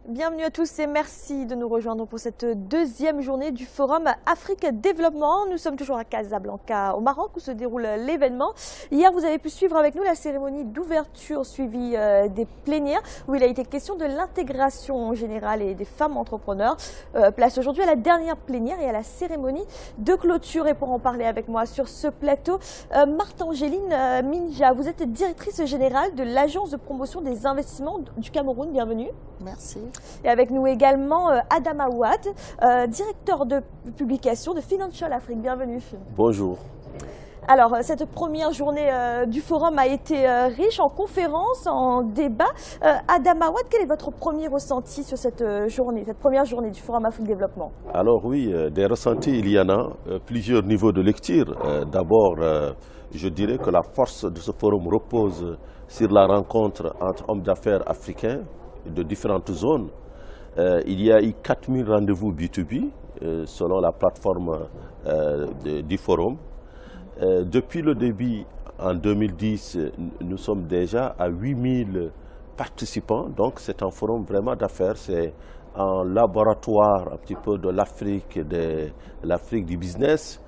Bienvenue à tous et merci de nous rejoindre pour cette deuxième journée du Forum Afrique Développement. Nous sommes toujours à Casablanca, au Maroc, où se déroule l'événement. Hier, vous avez pu suivre avec nous la cérémonie d'ouverture suivie des plénières, où il a été question de l'intégration générale et des femmes entrepreneurs. Place aujourd'hui à la dernière plénière et à la cérémonie de clôture. Et pour en parler avec moi sur ce plateau, Marthe-Angéline Minja, vous êtes directrice générale de l'Agence de promotion des investissements du Cameroun. Bienvenue. Merci. Et avec nous également Adama Ouad, directeur de publication de Financial Afrique. Bienvenue. Bonjour. Alors, cette première journée du forum a été riche en conférences, en débats. Adama Ouad, quel est votre premier ressenti sur cette première journée du Forum Afrique Développement? Alors oui, des ressentis, il y en a plusieurs niveaux de lecture. D'abord, je dirais que la force de ce forum repose sur la rencontre entre hommes d'affaires africains de différentes zones. Il y a eu 4000 rendez-vous B2B selon la plateforme du forum. Depuis le début, en 2010, nous sommes déjà à 8000 participants. Donc c'est un forum vraiment d'affaires. C'est un laboratoire un petit peu de l'Afrique du business.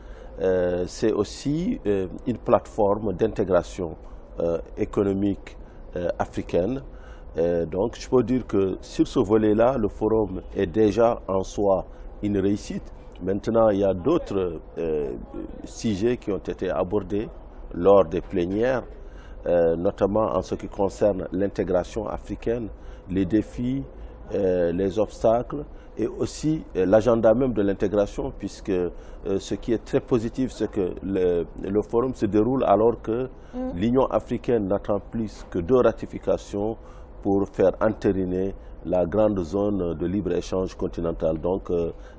C'est aussi une plateforme d'intégration économique africaine. Donc je peux dire que sur ce volet-là, le forum est déjà en soi une réussite. Maintenant, il y a d'autres sujets qui ont été abordés lors des plénières, notamment en ce qui concerne l'intégration africaine, les défis, les obstacles et aussi l'agenda même de l'intégration, puisque ce qui est très positif, c'est que le forum se déroule alors que l'Union africaine n'attend plus que 2 ratifications pour faire entériner la grande zone de libre-échange continentale. Donc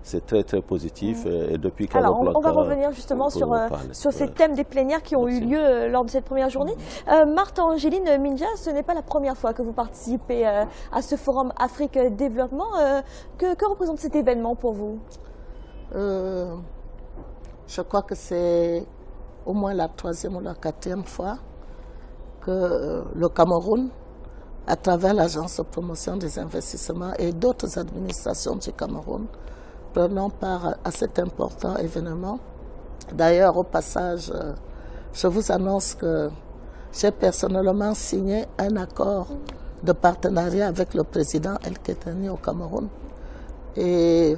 c'est très très positif. Et depuis Alors on va revenir justement sur ces thèmes des plénières qui ont eu lieu lors de cette première journée. Marthe-Angéline Minja, ce n'est pas la première fois que vous participez à ce Forum Afrique Développement. Que représente cet événement pour vous? Je crois que c'est au moins la 3e ou la 4e fois que le Cameroun, à travers l'Agence de promotion des investissements et d'autres administrations du Cameroun, prenons part à cet important événement. D'ailleurs, au passage, je vous annonce que j'ai personnellement signé un accord de partenariat avec le président El Kettani au Cameroun. Et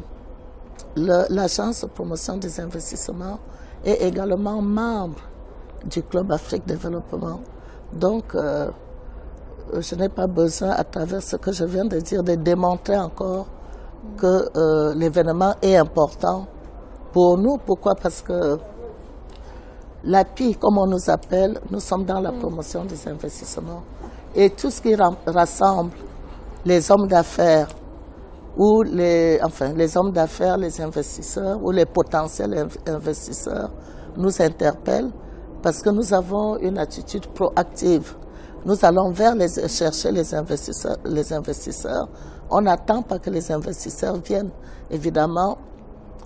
l'Agence de promotion des investissements est également membre du Club Afrique Développement. Donc, je n'ai pas besoin, à travers ce que je viens de dire, de démontrer encore que l'événement est important pour nous. Pourquoi? Parce que l'API, comme on nous appelle, nous sommes dans la promotion des investissements. Et tout ce qui rassemble les hommes d'affaires, ou les hommes d'affaires, les investisseurs, ou les potentiels investisseurs, nous interpelle parce que nous avons une attitude proactive. Nous allons chercher les investisseurs. On n'attend pas que les investisseurs viennent. Évidemment,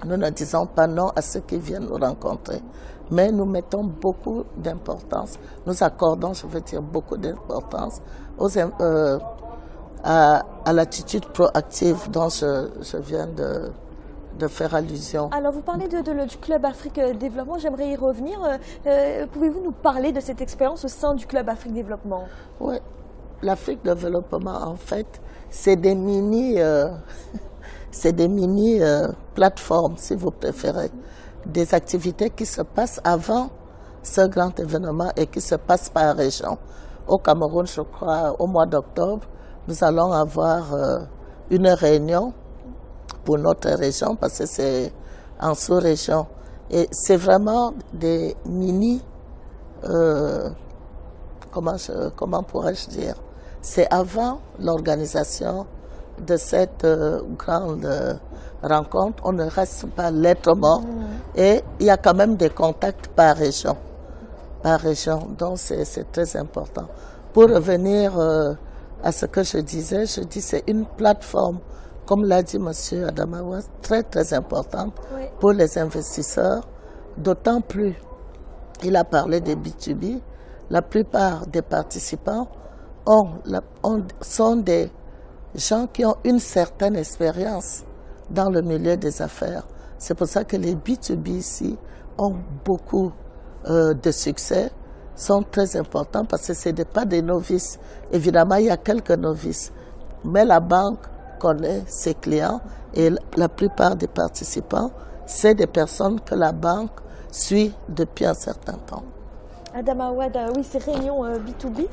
nous ne disons pas non à ceux qui viennent nous rencontrer. Mais nous mettons beaucoup d'importance, nous accordons, je veux dire, beaucoup d'importance à l'attitude proactive dont je viens de faire allusion. Alors vous parlez du Club Afrique Développement, j'aimerais y revenir. Pouvez-vous nous parler de cette expérience au sein du Club Afrique Développement? Oui, l'Afrique Développement, en fait, c'est des mini plateformes, si vous préférez, des activités qui se passent avant ce grand événement et qui se passent par région. Au Cameroun, je crois, au mois d'octobre, nous allons avoir une réunion pour notre région, parce que c'est en sous-région. Et c'est vraiment des mini, comment pourrais-je dire, c'est avant l'organisation de cette grande rencontre. On ne reste pas lettre morte et il y a quand même des contacts par région. Donc c'est très important. Pour revenir à ce que je dis c'est une plateforme, comme l'a dit M. Adama Ouad, très très importante pour les investisseurs, d'autant plus, il a parlé des B2B, la plupart des participants sont des gens qui ont une certaine expérience dans le milieu des affaires. C'est pour ça que les B2B ici ont beaucoup de succès, sont très importants parce que ce n'est pas des novices. Évidemment, il y a quelques novices, mais la banque connaît ses clients et la plupart des participants, c'est des personnes que la banque suit depuis un certain temps. Adama Awad, oui, ces réunions B2B,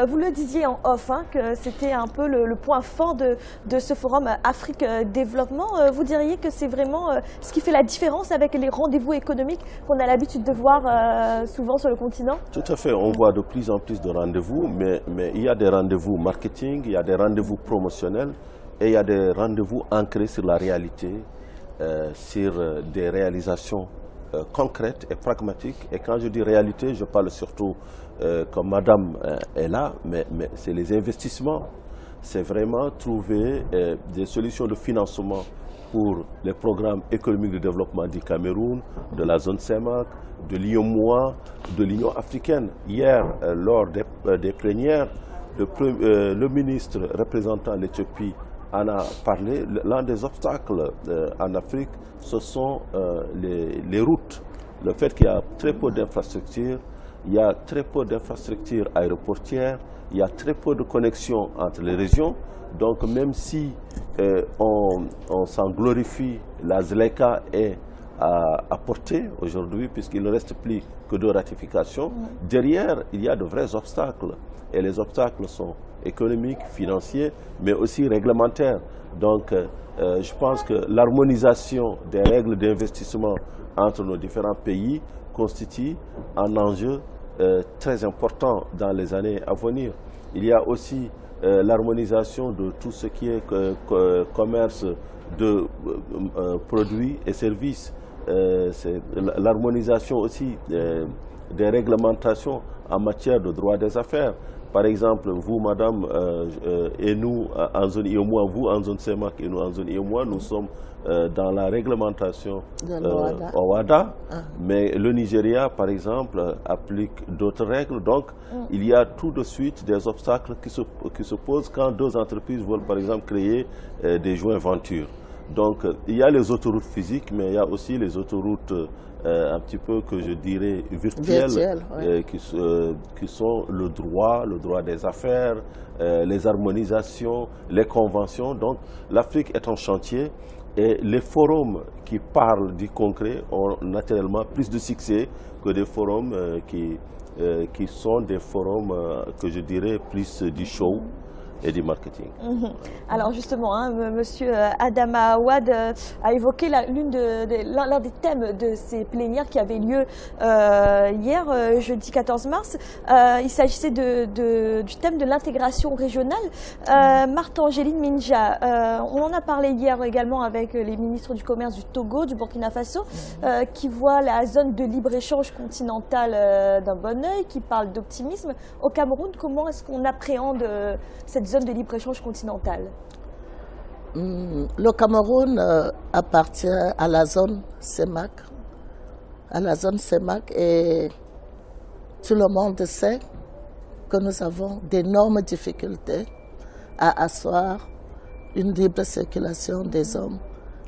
vous le disiez en off, hein, que c'était un peu le point fort de ce forum Afrique Développement. Vous diriez que c'est vraiment ce qui fait la différence avec les rendez-vous économiques qu'on a l'habitude de voir souvent sur le continent? Tout à fait, on voit de plus en plus de rendez-vous, mais il y a des rendez-vous marketing, il y a des rendez-vous promotionnels et il y a des rendez-vous ancrés sur la réalité, sur des réalisations concrète et pragmatique. Et quand je dis réalité, je parle surtout, comme madame est là, mais c'est les investissements. C'est vraiment trouver des solutions de financement pour les programmes économiques de développement du Cameroun, de la zone CEMAC, de l'UEMOA, de l'Union africaine. Hier, lors des plénières, le ministre représentant l'Éthiopie en a parlé. L'un des obstacles en Afrique, ce sont les routes. Le fait qu'il y a très peu d'infrastructures, il y a très peu d'infrastructures aéroportières, il y a très peu de connexions entre les régions. Donc même si on s'en glorifie, la ZLECA est à portée aujourd'hui, puisqu'il ne reste plus que 2 ratifications, derrière, il y a de vrais obstacles. Et les obstacles sont économiques, financiers, mais aussi réglementaires. Donc, je pense que l'harmonisation des règles d'investissement entre nos différents pays constitue un enjeu très important dans les années à venir. Il y a aussi l'harmonisation de tout ce qui est commerce de produits et services. C'est l'harmonisation aussi des réglementations en matière de droit des affaires. Par exemple, vous, madame, et nous, en zone IOMOA, vous, en zone CEMAC, et nous, en zone IOMOA, nous sommes dans la réglementation OWADA, mais le Nigeria, par exemple, applique d'autres règles. Donc, il y a tout de suite des obstacles qui se posent quand 2 entreprises veulent, par exemple, créer des joint ventures. Donc, il y a les autoroutes physiques, mais il y a aussi les autoroutes un petit peu que je dirais virtuelles, qui sont le droit des affaires, les harmonisations, les conventions. Donc, l'Afrique est en chantier et les forums qui parlent du concret ont naturellement plus de succès que des forums qui sont des forums que je dirais plus du show et du marketing. Alors justement, hein, Monsieur Adama Awad a évoqué l'un des thèmes de ces plénières qui avaient lieu hier, jeudi 14 mars. Il s'agissait du thème de l'intégration régionale. Marthe-Angéline Minja, on en a parlé hier également avec les ministres du Commerce du Togo, du Burkina Faso, qui voient la zone de libre-échange continentale d'un bon œil, qui parlent d'optimisme. Au Cameroun, comment est-ce qu'on appréhende cette zone de libre-échange continentale? Le Cameroun appartient à la zone CEMAC. Et tout le monde sait que nous avons d'énormes difficultés à asseoir une libre circulation des hommes,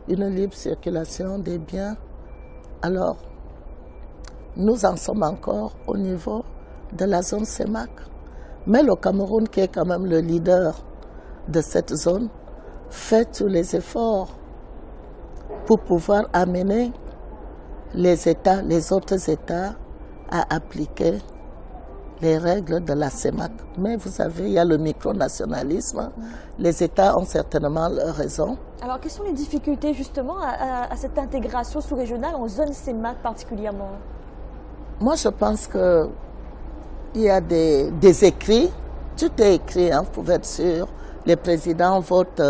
une libre circulation des biens. Alors, nous en sommes encore au niveau de la zone CEMAC. Mais le Cameroun, qui est quand même le leader de cette zone, fait tous les efforts pour pouvoir amener les autres États à appliquer les règles de la CEMAC. Mais vous savez, il y a le micronationalisme. Les États ont certainement leurs raisons. Alors, quelles sont les difficultés justement à cette intégration sous-régionale en zone CEMAC particulièrement? Moi, je pense que il y a des écrits, tout est écrit, hein, vous pouvez être sûr. Les présidents votent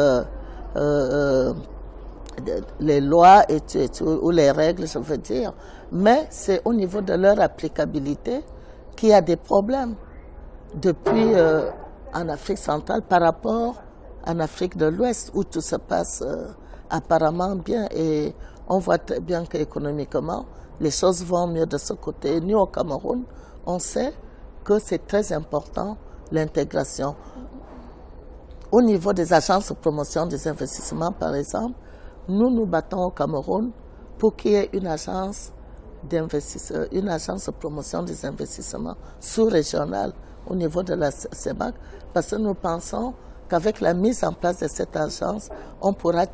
les lois et tout, ou les règles, je veux dire. Mais c'est au niveau de leur applicabilité qu'il y a des problèmes. Depuis en Afrique centrale par rapport en Afrique de l'Ouest, où tout se passe apparemment bien. Et on voit très bien qu'économiquement, les choses vont mieux de ce côté. Nous, au Cameroun, on sait que c'est très important, l'intégration. au niveau des agences de promotion des investissements, par exemple, nous nous battons au Cameroun pour qu'il y ait une agence de promotion des investissements sous-régionale au niveau de la CEMAC, parce que nous pensons qu'avec la mise en place de cette agence, on pourra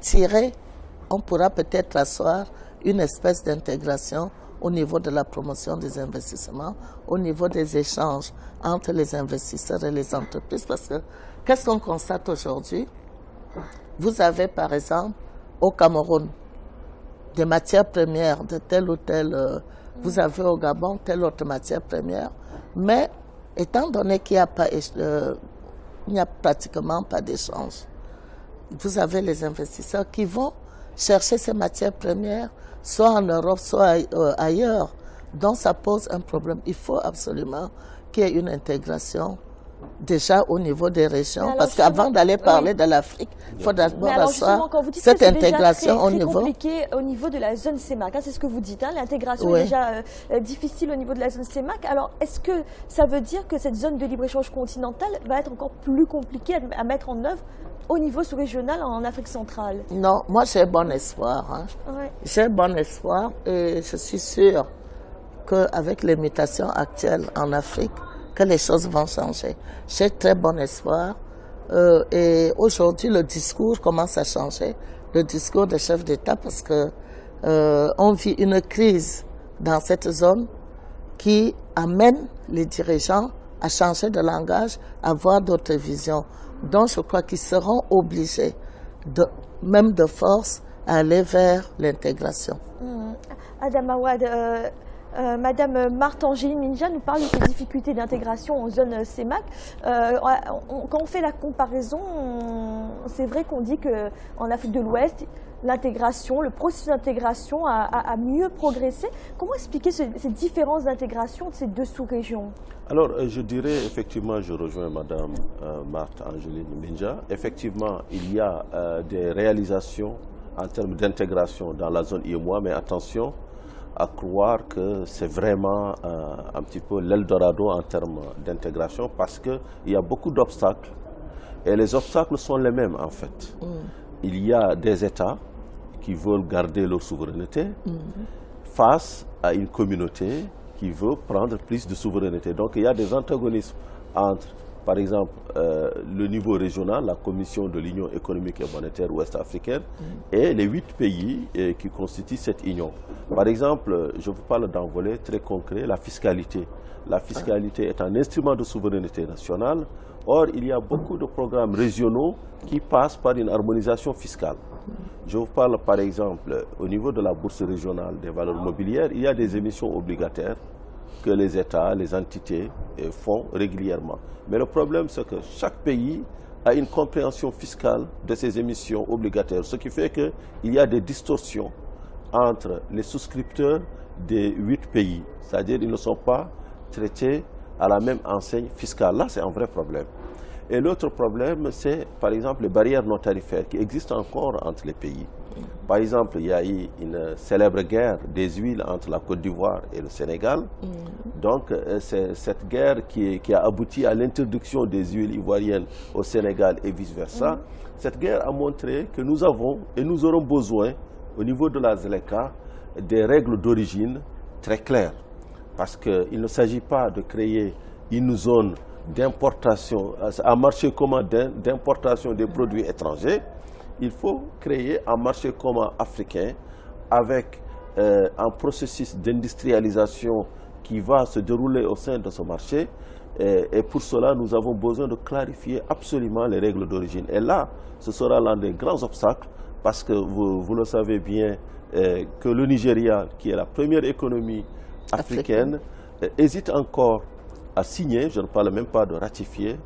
peut-être asseoir une espèce d'intégration au niveau de la promotion des investissements, au niveau des échanges entre les investisseurs et les entreprises. Parce que, qu'est-ce qu'on constate aujourd'hui? Vous avez, par exemple, au Cameroun, des matières premières de telle ou telle... vous avez au Gabon telle autre matière première, mais étant donné qu'il n'y a pratiquement pas d'échange, vous avez les investisseurs qui vont chercher ces matières premières, soit en Europe, soit ailleurs. Donc ça pose un problème. Il faut absolument qu'il y ait une intégration déjà au niveau des régions, parce qu'avant d'aller parler de l'Afrique, il faut d'abord asseoir cette intégration au niveau... compliqué au niveau de la zone CEMAC, hein, c'est ce que vous dites, hein, l'intégration est déjà difficile au niveau de la zone CEMAC. Alors, est-ce que ça veut dire que cette zone de libre-échange continentale va être encore plus compliquée à mettre en œuvre au niveau sous-régional en Afrique centrale? Non, moi j'ai bon espoir. Hein. Ouais. J'ai bon espoir et je suis sûre qu'avec les mutations actuelles en Afrique, que les choses vont changer. J'ai très bon espoir et aujourd'hui le discours commence à changer, le discours des chefs d'État, parce que on vit une crise dans cette zone qui amène les dirigeants à changer de langage, à avoir d'autres visions. Donc je crois qu'ils seront obligés, même de force, à aller vers l'intégration. Adam Awad, Madame Marthe Angéline Minja nous parle de ces difficultés d'intégration en zone CEMAC. Quand on fait la comparaison, c'est vrai qu'on dit qu'en Afrique de l'Ouest, l'intégration, le processus d'intégration a mieux progressé. Comment expliquer ces différences d'intégration de ces deux sous-régions? Alors, je dirais, effectivement, je rejoins Madame Marthe Angéline Minja. Effectivement, il y a des réalisations en termes d'intégration dans la zone IMOA, mais attention à croire que c'est vraiment un petit peu l'Eldorado en termes d'intégration, parce qu'il y a beaucoup d'obstacles et les obstacles sont les mêmes en fait. Il y a des États qui veulent garder leur souveraineté face à une communauté qui veut prendre plus de souveraineté. Donc il y a des antagonismes entre, par exemple, le niveau régional, la Commission de l'Union économique et monétaire ouest-africaine, et les 8 pays qui constituent cette union. Par exemple, je vous parle d'un volet très concret, la fiscalité. La fiscalité est un instrument de souveraineté nationale. Or, il y a beaucoup de programmes régionaux qui passent par une harmonisation fiscale. Je vous parle, par exemple, au niveau de la bourse régionale des valeurs mobilières, il y a des émissions obligataires que les États, les entités font régulièrement. Mais le problème, c'est que chaque pays a une compréhension fiscale de ces émissions obligataires, ce qui fait qu'il y a des distorsions entre les souscripteurs des 8 pays. C'est-à-dire qu'ils ne sont pas traités à la même enseigne fiscale. Là, c'est un vrai problème. Et l'autre problème, c'est par exemple les barrières non tarifaires qui existent encore entre les pays. Par exemple, il y a eu une célèbre guerre des huiles entre la Côte d'Ivoire et le Sénégal. Donc, c'est cette guerre qui a abouti à l'introduction des huiles ivoiriennes au Sénégal et vice-versa. Cette guerre a montré que nous avons et nous aurons besoin, au niveau de la ZLECA, des règles d'origine très claires. Parce qu'il ne s'agit pas de créer une zone d'importation, un marché commun d'importation des produits étrangers. Il faut créer un marché commun africain avec un processus d'industrialisation qui va se dérouler au sein de ce marché. Et pour cela, nous avons besoin de clarifier absolument les règles d'origine. Et là, ce sera l'un des grands obstacles, parce que vous le savez bien, que le Nigeria, qui est la première économie africaine, hésite encore à signer, je ne parle même pas de ratifier,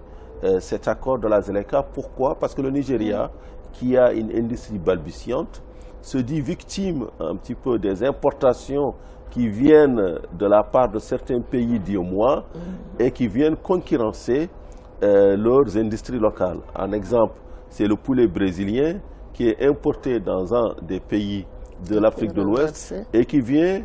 cet accord de la ZLECA. Pourquoi? Parce que le Nigeria, qui a une industrie balbutiante, se dit victime un petit peu des importations qui viennent de la part de certains pays d'IOMOA et qui viennent concurrencer leurs industries locales. Un exemple, c'est le poulet brésilien qui est importé dans un des pays de l'Afrique de l'Ouest et qui vient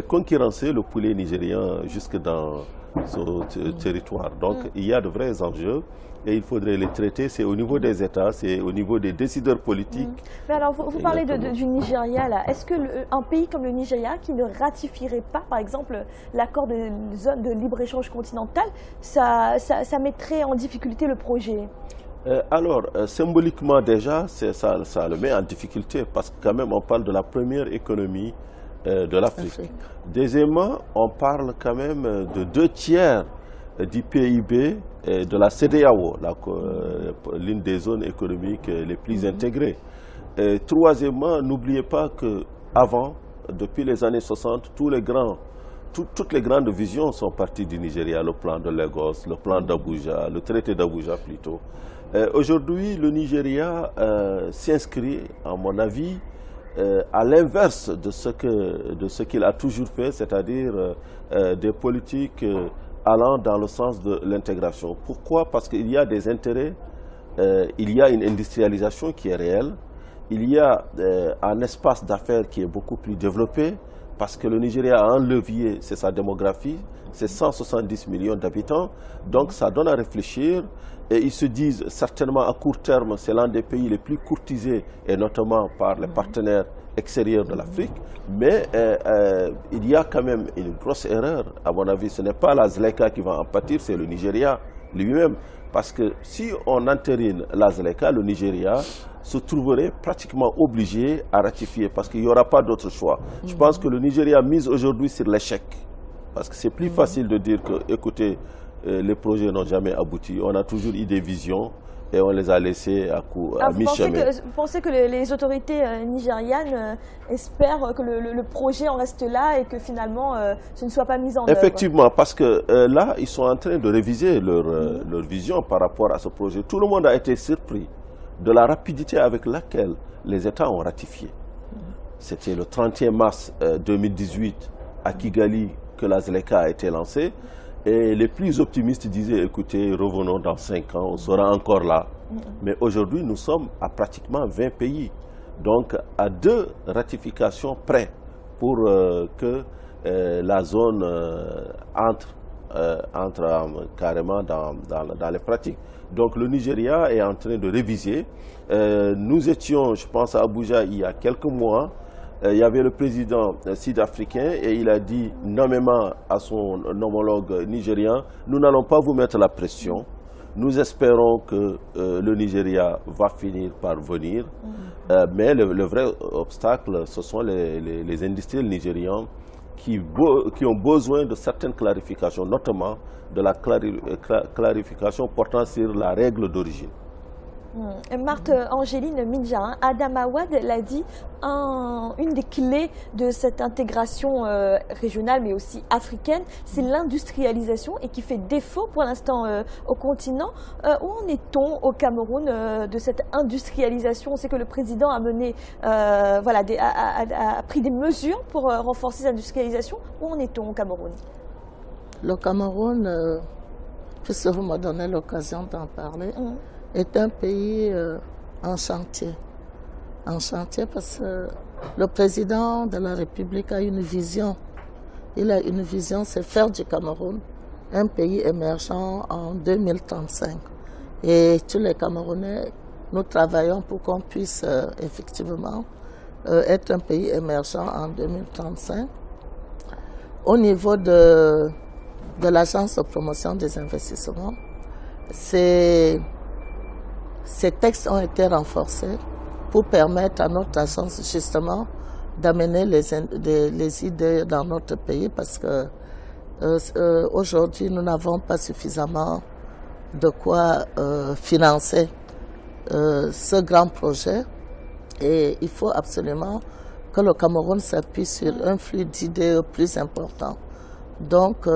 concurrencer le poulet nigérien jusque dans ce territoire. Donc il y a de vrais enjeux et il faudrait les traiter. C'est au niveau des États, c'est au niveau des décideurs politiques. Mais alors, vous parlez du Nigeria, là. Est-ce qu'un pays comme le Nigeria, qui ne ratifierait pas, par exemple, l'accord de zone de libre-échange continental, ça mettrait en difficulté le projet? Alors, symboliquement déjà, ça le met en difficulté parce que quand même on parle de la première économie de l'Afrique. Deuxièmement, on parle quand même de 2/3 du PIB de la CEDEAO, l'une des zones économiques les plus intégrées. Troisièmement, n'oubliez pas qu'avant, depuis les années 60, toutes les grandes visions sont parties du Nigeria, le plan de Lagos, le plan d'Abuja, le traité d'Abuja plutôt. Aujourd'hui, le Nigeria s'inscrit, à mon avis, à l'inverse de ce qu'il a toujours fait, c'est-à-dire des politiques allant dans le sens de l'intégration. Pourquoi? Parce qu'il y a des intérêts, il y a une industrialisation qui est réelle, il y a un espace d'affaires qui est beaucoup plus développé, parce que le Nigeria a un levier, c'est sa démographie, c'est 170 millions d'habitants, donc ça donne à réfléchir. Et ils se disent certainement à court terme, c'est l'un des pays les plus courtisés, et notamment par les partenaires extérieurs de l'Afrique. Mais il y a quand même une grosse erreur, à mon avis. Ce n'est pas la ZLECA qui va en pâtir, c'est le Nigeria lui-même. Parce que si on entérine la ZLECA, le Nigeria se trouverait pratiquement obligé à ratifier, parce qu'il n'y aura pas d'autre choix. Je pense que le Nigeria mise aujourd'hui sur l'échec. Parce que c'est plus facile de dire que, écoutez, les projets n'ont jamais abouti. On a toujours eu des visions et on les a laissés à mi-chemin. Vous pensez que les autorités nigérianes espèrent que le projet en reste là et que finalement ce ne soit pas mis en œuvre? Effectivement, parce que là, ils sont en train de réviser leur vision par rapport à ce projet. Tout le monde a été surpris de la rapidité avec laquelle les États ont ratifié. C'était le 31 mars 2018 à Kigali que la ZLECA a été lancée. Et les plus optimistes disaient, écoutez, revenons dans 5 ans, on sera encore là. Mais aujourd'hui, nous sommes à pratiquement 20 pays. Donc, à 2 ratifications près pour que la zone entre carrément dans les pratiques. Donc, le Nigeria est en train de réviser. Nous étions, je pense, à Abuja il y a quelques mois. Il y avait le président sud-africain et il a dit nommément à son homologue nigérian, nous n'allons pas vous mettre la pression. Nous espérons que le Nigeria va finir par venir. Mais le vrai obstacle, ce sont les industriels nigérians qui ont besoin de certaines clarifications, notamment de la clarification portant sur la règle d'origine. Marthe Angéline Minja, Adama Wade l'a dit, une des clés de cette intégration régionale mais aussi africaine, c'est l'industrialisation et qui fait défaut pour l'instant au continent. Où en est-on au Cameroun de cette industrialisation? On sait que le président a mené, a pris des mesures pour renforcer l'industrialisation. Où en est-on au Cameroun? Le Cameroun, puisque vous me donnez l'occasion d'en parler, est un pays en chantier. En chantier parce que le président de la République a une vision. Il a une vision, c'est faire du Cameroun un pays émergent en 2035. Et tous les Camerounais, nous travaillons pour qu'on puisse effectivement être un pays émergent en 2035. Au niveau de l'Agence de promotion des investissements, ces textes ont été renforcés pour permettre à notre agence justement d'amener les idées dans notre pays parce que aujourd'hui nous n'avons pas suffisamment de quoi financer ce grand projet et il faut absolument que le Cameroun s'appuie sur un flux d'idées plus important. Donc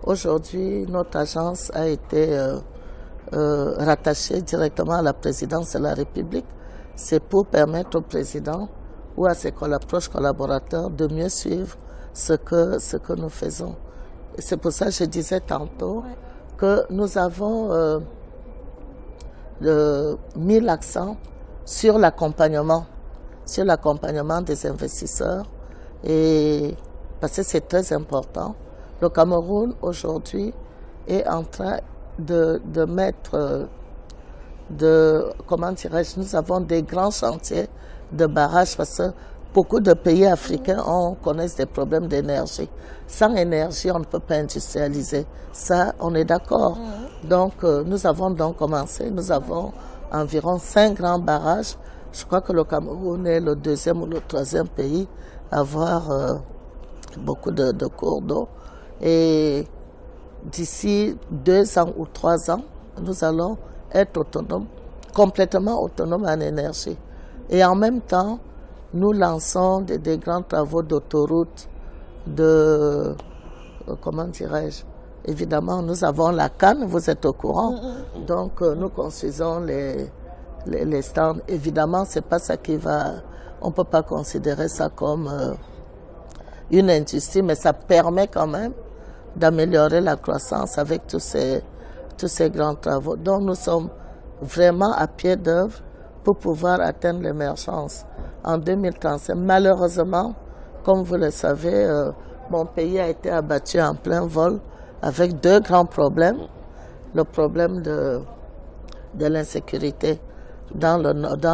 aujourd'hui notre agence a été rattaché directement à la présidence de la République, c'est pour permettre au président ou à ses proches collaborateurs de mieux suivre ce que nous faisons. C'est pour ça que je disais tantôt que nous avons mis l'accent sur l'accompagnement des investisseurs, et parce que c'est très important. Le Cameroun, aujourd'hui, est en train de mettre, comment dirais-je, nous avons des grands chantiers de barrages parce que beaucoup de pays africains connaissent des problèmes d'énergie. Sans énergie, on ne peut pas industrialiser. Ça, on est d'accord. Donc, nous avons donc commencé. Nous avons environ 5 grands barrages. Je crois que le Cameroun est le 2e ou le 3e pays à avoir beaucoup de cours d'eau. Et d'ici 2 ans ou 3 ans, nous allons être autonomes, complètement autonomes en énergie. Et en même temps, nous lançons des grands travaux d'autoroute, comment dirais-je, évidemment, nous avons la canne, vous êtes au courant, donc nous construisons les stands. Évidemment, c'est pas ça qui va, on peut pas considérer ça comme une industrie, mais ça permet quand même d'améliorer la croissance avec tous ces grands travaux. Donc nous sommes vraiment à pied d'œuvre pour pouvoir atteindre l'émergence en 2035. Malheureusement, comme vous le savez, mon pays a été abattu en plein vol avec 2 grands problèmes. Le problème de l'insécurité dans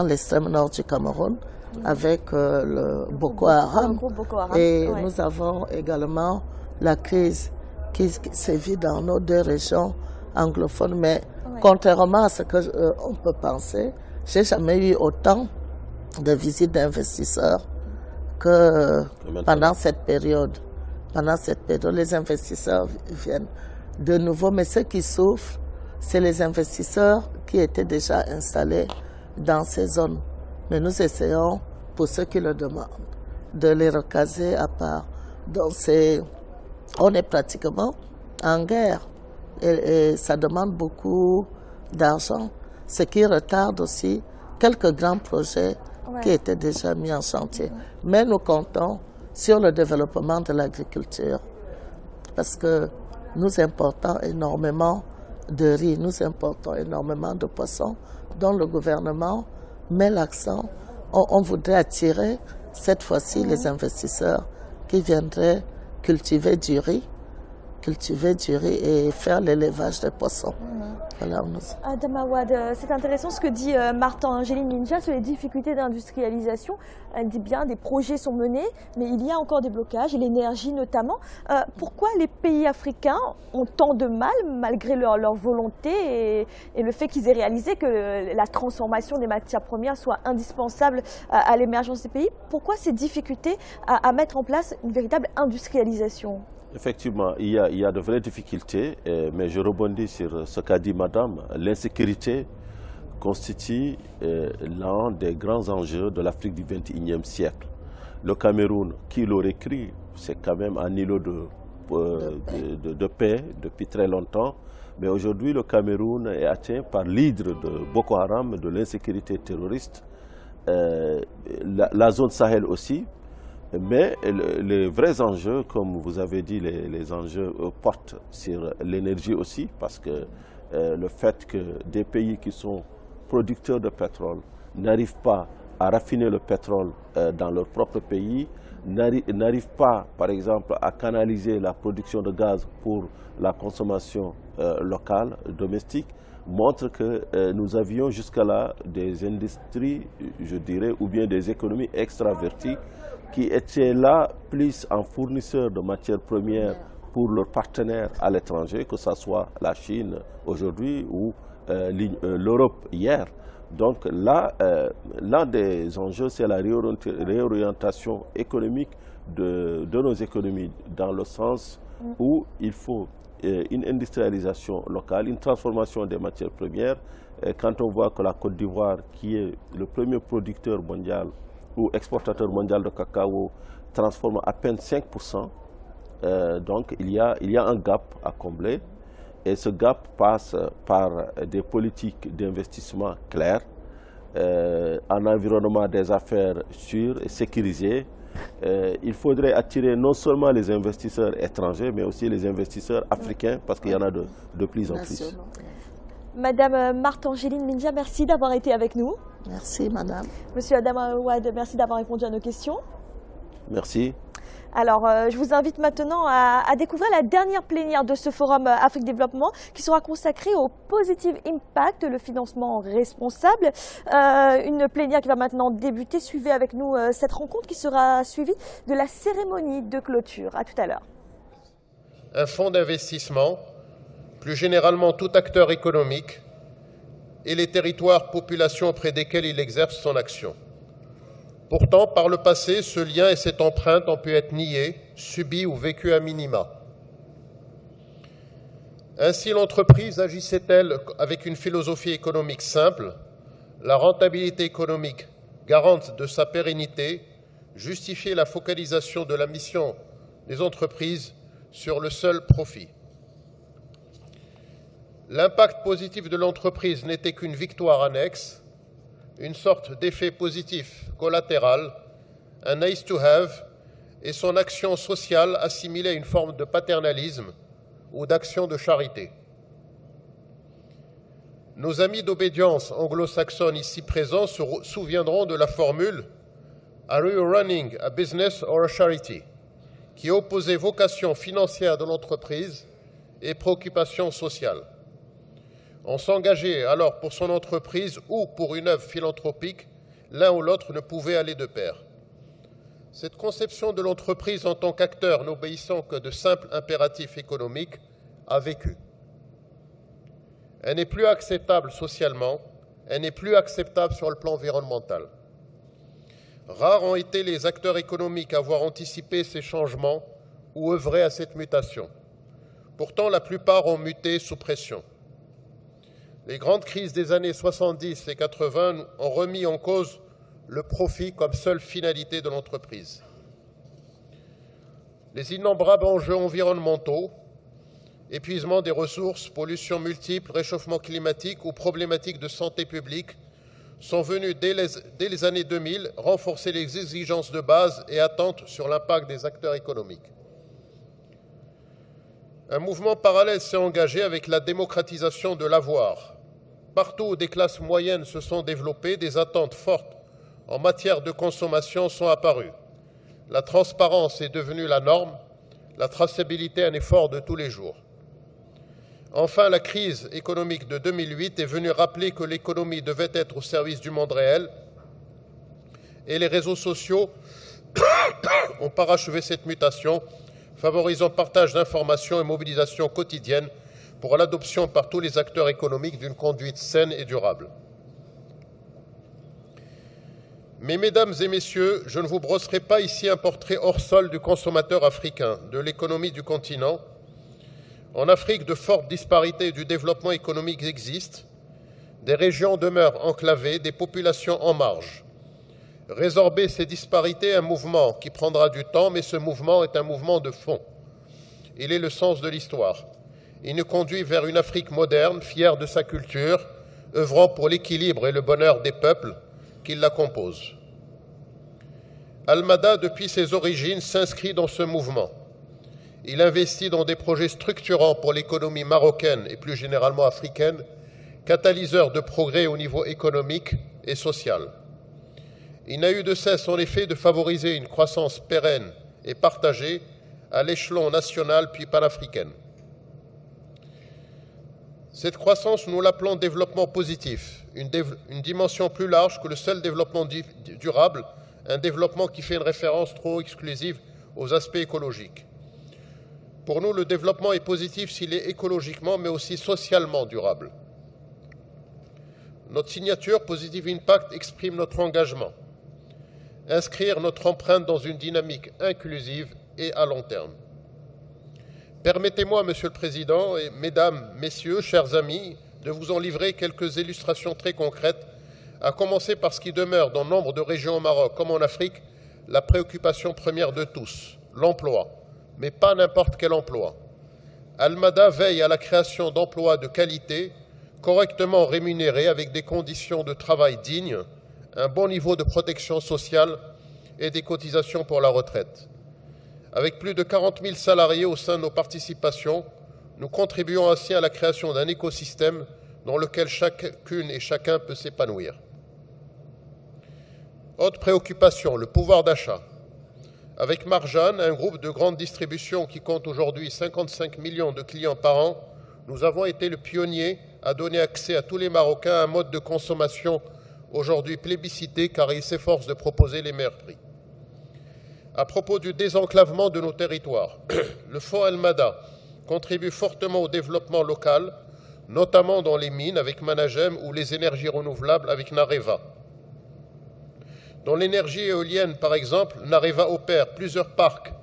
l'extrême nord du Cameroun avec le Boko Haram. Et nous avons également la crise qui sévit dans nos 2 régions anglophones. Mais contrairement à ce qu'on peut penser, j'ai jamais eu autant de visites d'investisseurs que pendant cette période. Pendant cette période, les investisseurs viennent de nouveau, mais ceux qui souffrent, c'est les investisseurs qui étaient déjà installés dans ces zones. Mais nous essayons, pour ceux qui le demandent, de les recaser à part. Donc on est pratiquement en guerre et ça demande beaucoup d'argent, ce qui retarde aussi quelques grands projets qui étaient déjà mis en chantier. Mais nous comptons sur le développement de l'agriculture parce que nous importons énormément de riz, nous importons énormément de poissons, dont le gouvernement met l'accent. On voudrait attirer cette fois-ci les investisseurs qui viendraient cultiver du riz et faire l'élevage des poissons. Voilà, Adama Wade, c'est intéressant ce que dit Martha Angeline Minja sur les difficultés d'industrialisation. Elle dit bien des projets sont menés, mais il y a encore des blocages, et l'énergie notamment. Pourquoi les pays africains ont tant de mal, malgré leur volonté et le fait qu'ils aient réalisé que la transformation des matières premières soit indispensable à l'émergence des pays? Pourquoi ces difficultés à mettre en place une véritable industrialisation? Effectivement, il y a de vraies difficultés, mais je rebondis sur ce qu'a dit Madame. L'insécurité constitue l'un des grands enjeux de l'Afrique du XXIe siècle. Le Cameroun, qui l'aurait cru, c'est quand même un îlot de paix depuis très longtemps. Mais aujourd'hui, le Cameroun est atteint par l'hydre de Boko Haram, de l'insécurité terroriste. La zone Sahel aussi. Mais les vrais enjeux, comme vous avez dit, les enjeux portent sur l'énergie aussi, parce que le fait que des pays qui sont producteurs de pétrole n'arrivent pas à raffiner le pétrole dans leur propre pays, n'arrivent pas, par exemple, à canaliser la production de gaz pour la consommation locale, domestique, montre que nous avions jusqu'à là des industries, je dirais, ou bien des économies extraverties, qui étaient là plus en fournisseurs de matières premières pour leurs partenaires à l'étranger, que ce soit la Chine aujourd'hui ou l'Europe hier. Donc là, l'un des enjeux, c'est la réorientation économique de nos économies, dans le sens où il faut une industrialisation locale, une transformation des matières premières. Quand on voit que la Côte d'Ivoire, qui est le premier producteur mondial ou exportateur mondial de cacao, transforme à peine 5%. Donc il y a un gap à combler, et ce gap passe par des politiques d'investissement claires, un environnement des affaires sûr et sécurisé. Il faudrait attirer non seulement les investisseurs étrangers, mais aussi les investisseurs africains, parce qu'il y en a de plus en plus. Madame Martha Angeline Minja, merci d'avoir été avec nous. Merci, madame. Monsieur Adama Wade, merci d'avoir répondu à nos questions. Merci. Alors, je vous invite maintenant à découvrir la dernière plénière de ce Forum Afrique Développement qui sera consacrée au Positive Impact, le financement responsable. Une plénière qui va maintenant débuter. Suivez avec nous cette rencontre qui sera suivie de la cérémonie de clôture. À tout à l'heure. Un fonds d'investissement, plus généralement tout acteur économique, et les territoires, populations auprès desquels il exerce son action. Pourtant, par le passé, ce lien et cette empreinte ont pu être niés, subis ou vécus à minima. Ainsi, l'entreprise agissait-elle avec une philosophie économique simple, la rentabilité économique garante de sa pérennité, justifiait la focalisation de la mission des entreprises sur le seul profit. L'impact positif de l'entreprise n'était qu'une victoire annexe, une sorte d'effet positif collatéral, un nice to have, et son action sociale assimilée à une forme de paternalisme ou d'action de charité. Nos amis d'obédience anglo-saxonne ici présents se souviendront de la formule « Are you running a business or a charity ?» qui opposait vocation financière de l'entreprise et préoccupation sociale. On s'engageait alors pour son entreprise ou pour une œuvre philanthropique, l'un ou l'autre ne pouvait aller de pair. Cette conception de l'entreprise en tant qu'acteur n'obéissant que de simples impératifs économiques a vécu. Elle n'est plus acceptable socialement, elle n'est plus acceptable sur le plan environnemental. Rares ont été les acteurs économiques à avoir anticipé ces changements ou œuvré à cette mutation. Pourtant, la plupart ont muté sous pression. Les grandes crises des années 70 et 80 ont remis en cause le profit comme seule finalité de l'entreprise. Les innombrables enjeux environnementaux, épuisement des ressources, pollution multiple, réchauffement climatique ou problématiques de santé publique sont venus dès les années 2000 renforcer les exigences de base et attentes sur l'impact des acteurs économiques. Un mouvement parallèle s'est engagé avec la démocratisation de l'avoir. Partout où des classes moyennes se sont développées, des attentes fortes en matière de consommation sont apparues. La transparence est devenue la norme, la traçabilité un effort de tous les jours. Enfin, la crise économique de 2008 est venue rappeler que l'économie devait être au service du monde réel et les réseaux sociaux ont parachevé cette mutation, favorisant partage d'informations et mobilisation quotidienne pour l'adoption par tous les acteurs économiques d'une conduite saine et durable. Mais mesdames et messieurs, je ne vous brosserai pas ici un portrait hors sol du consommateur africain, de l'économie du continent. En Afrique, de fortes disparités du développement économique existent. Des régions demeurent enclavées, des populations en marge. Résorber ces disparités est un mouvement qui prendra du temps, mais ce mouvement est un mouvement de fond. Il est le sens de l'histoire. Il nous conduit vers une Afrique moderne, fière de sa culture, œuvrant pour l'équilibre et le bonheur des peuples qui la composent. Almada, depuis ses origines, s'inscrit dans ce mouvement. Il investit dans des projets structurants pour l'économie marocaine et plus généralement africaine, catalyseurs de progrès au niveau économique et social. Il n'a eu de cesse, en effet, de favoriser une croissance pérenne et partagée à l'échelon national puis panafricaine. Cette croissance, nous l'appelons développement positif, une dimension plus large que le seul développement durable, un développement qui fait une référence trop exclusive aux aspects écologiques. Pour nous, le développement est positif s'il est écologiquement, mais aussi socialement durable. Notre signature Positive Impact exprime notre engagement. Inscrire notre empreinte dans une dynamique inclusive et à long terme. Permettez-moi, Monsieur le Président, et Mesdames, Messieurs, chers amis, de vous en livrer quelques illustrations très concrètes, à commencer par ce qui demeure dans nombre de régions au Maroc comme en Afrique, la préoccupation première de tous, l'emploi, mais pas n'importe quel emploi. Almada veille à la création d'emplois de qualité, correctement rémunérés avec des conditions de travail dignes, un bon niveau de protection sociale et des cotisations pour la retraite. Avec plus de 40 000 salariés au sein de nos participations, nous contribuons ainsi à la création d'un écosystème dans lequel chacune et chacun peut s'épanouir. Autre préoccupation, le pouvoir d'achat. Avec Marjan, un groupe de grande distribution qui compte aujourd'hui 55 millions de clients par an, nous avons été le pionnier à donner accès à tous les Marocains à un mode de consommation aujourd'hui plébiscité car il s'efforce de proposer les meilleurs prix. À propos du désenclavement de nos territoires, le Fonds Al-Mada contribue fortement au développement local, notamment dans les mines avec Managem ou les énergies renouvelables avec Nareva. Dans l'énergie éolienne, par exemple, Nareva opère plusieurs parcs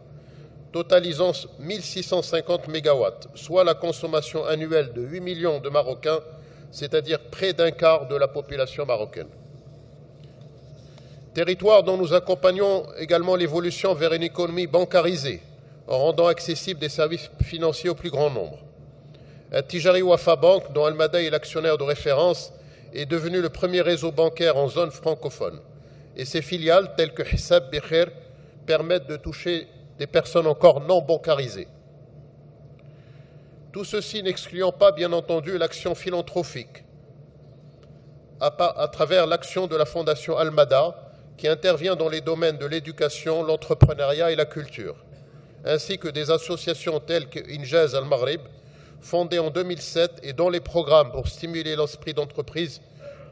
totalisant 1650 MW, soit la consommation annuelle de 8 millions de Marocains, c'est-à-dire près d'un quart de la population marocaine. Territoire dont nous accompagnons également l'évolution vers une économie bancarisée, en rendant accessibles des services financiers au plus grand nombre. Tijari Wafa Bank, dont Al-Mada est l'actionnaire de référence, est devenu le premier réseau bancaire en zone francophone. Et ses filiales, telles que Hissab Bikher, permettent de toucher des personnes encore non bancarisées. Tout ceci n'excluant pas, bien entendu, l'action philanthropique, à travers l'action de la Fondation Al-Mada, qui intervient dans les domaines de l'éducation, l'entrepreneuriat et la culture, ainsi que des associations telles que Injaz Al-Maghrib, fondée en 2007 et dont les programmes pour stimuler l'esprit d'entreprise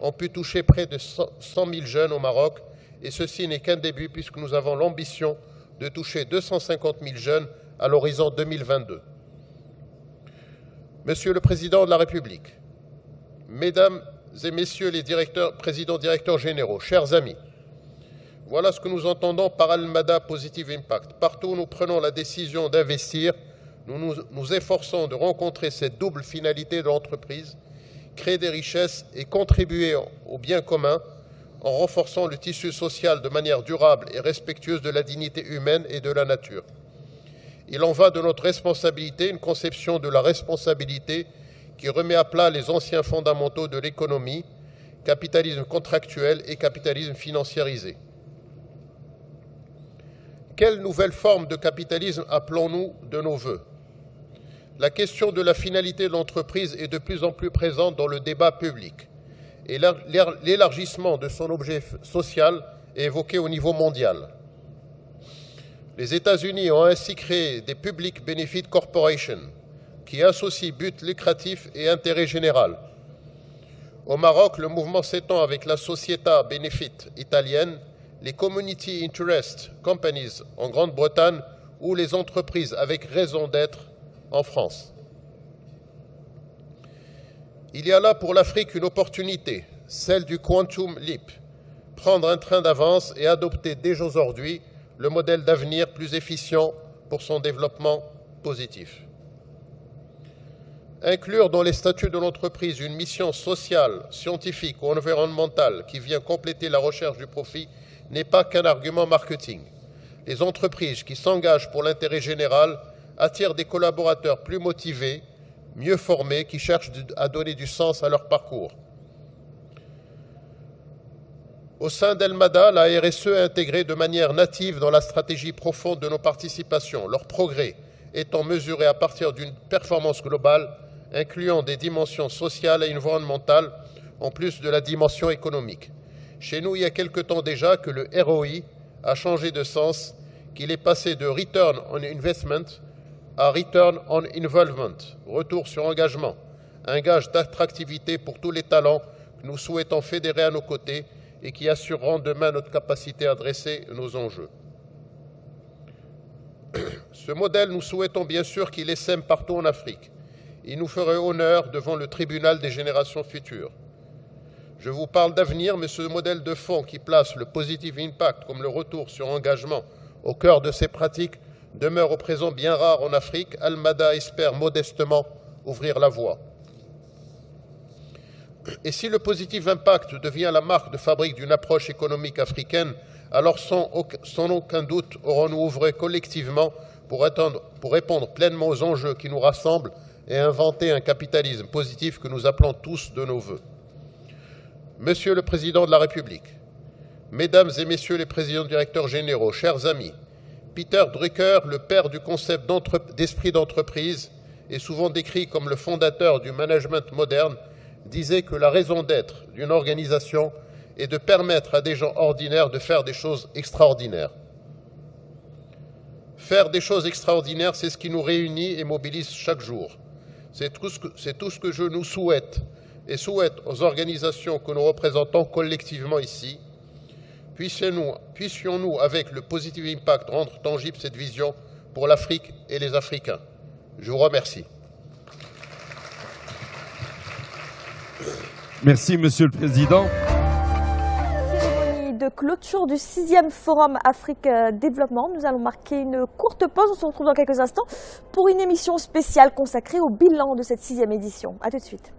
ont pu toucher près de 100 000 jeunes au Maroc, et ceci n'est qu'un début puisque nous avons l'ambition de toucher 250 000 jeunes à l'horizon 2022. Monsieur le Président de la République, Mesdames et Messieurs les présidents directeurs généraux, chers amis, voilà ce que nous entendons par Al-Mada Positive Impact. Partout où nous prenons la décision d'investir, nous nous efforçons de rencontrer cette double finalité de l'entreprise, créer des richesses et contribuer au bien commun en renforçant le tissu social de manière durable et respectueuse de la dignité humaine et de la nature. Il en va de notre responsabilité, une conception de la responsabilité qui remet à plat les anciens fondamentaux de l'économie, capitalisme contractuel et capitalisme financiarisé. Quelle nouvelle forme de capitalisme appelons-nous de nos vœux? La question de la finalité de l'entreprise est de plus en plus présente dans le débat public et l'élargissement de son objet social est évoqué au niveau mondial. Les États-Unis ont ainsi créé des Public Benefit Corporations qui associent but lucratif et intérêt général. Au Maroc, le mouvement s'étend avec la Società Benefit italienne, les Community Interest Companies en Grande-Bretagne ou les entreprises avec raison d'être en France. Il y a là pour l'Afrique une opportunité, celle du Quantum Leap, prendre un train d'avance et adopter dès aujourd'hui le modèle d'avenir plus efficient pour son développement positif. Inclure dans les statuts de l'entreprise une mission sociale, scientifique ou environnementale qui vient compléter la recherche du profit n'est pas qu'un argument marketing. Les entreprises qui s'engagent pour l'intérêt général attirent des collaborateurs plus motivés, mieux formés, qui cherchent à donner du sens à leur parcours. Au sein d'Al-Mada, la RSE est intégrée de manière native dans la stratégie profonde de nos participations, leur progrès étant mesuré à partir d'une performance globale incluant des dimensions sociales et environnementales en plus de la dimension économique. Chez nous, il y a quelque temps déjà que le ROI a changé de sens, qu'il est passé de Return on Investment à Return on Involvement, retour sur engagement, un gage d'attractivité pour tous les talents que nous souhaitons fédérer à nos côtés et qui assureront demain notre capacité à adresser nos enjeux. Ce modèle, nous souhaitons bien sûr qu'il essaime partout en Afrique. Il nous ferait honneur devant le tribunal des générations futures. Je vous parle d'avenir, mais ce modèle de fond qui place le positive impact comme le retour sur engagement au cœur de ces pratiques demeure au présent bien rare en Afrique. Al-Mada espère modestement ouvrir la voie. Et si le positive impact devient la marque de fabrique d'une approche économique africaine, alors sans aucun doute aurons-nous œuvré collectivement pour répondre pleinement aux enjeux qui nous rassemblent et inventer un capitalisme positif que nous appelons tous de nos vœux. Monsieur le Président de la République, Mesdames et Messieurs les Présidents directeurs généraux, chers amis, Peter Drucker, le père du concept d'esprit d'entreprise, est souvent décrit comme le fondateur du management moderne, disait que la raison d'être d'une organisation est de permettre à des gens ordinaires de faire des choses extraordinaires. Faire des choses extraordinaires, c'est ce qui nous réunit et mobilise chaque jour. C'est tout ce que je nous souhaite et souhaite aux organisations que nous représentons collectivement ici. Puissions-nous, avec le Positive Impact, rendre tangible cette vision pour l'Afrique et les Africains. Je vous remercie. Merci, Monsieur le Président. Cérémonie de clôture du 6e Forum Afrique Développement. Nous allons marquer une courte pause. On se retrouve dans quelques instants pour une émission spéciale consacrée au bilan de cette 6e édition. A tout de suite.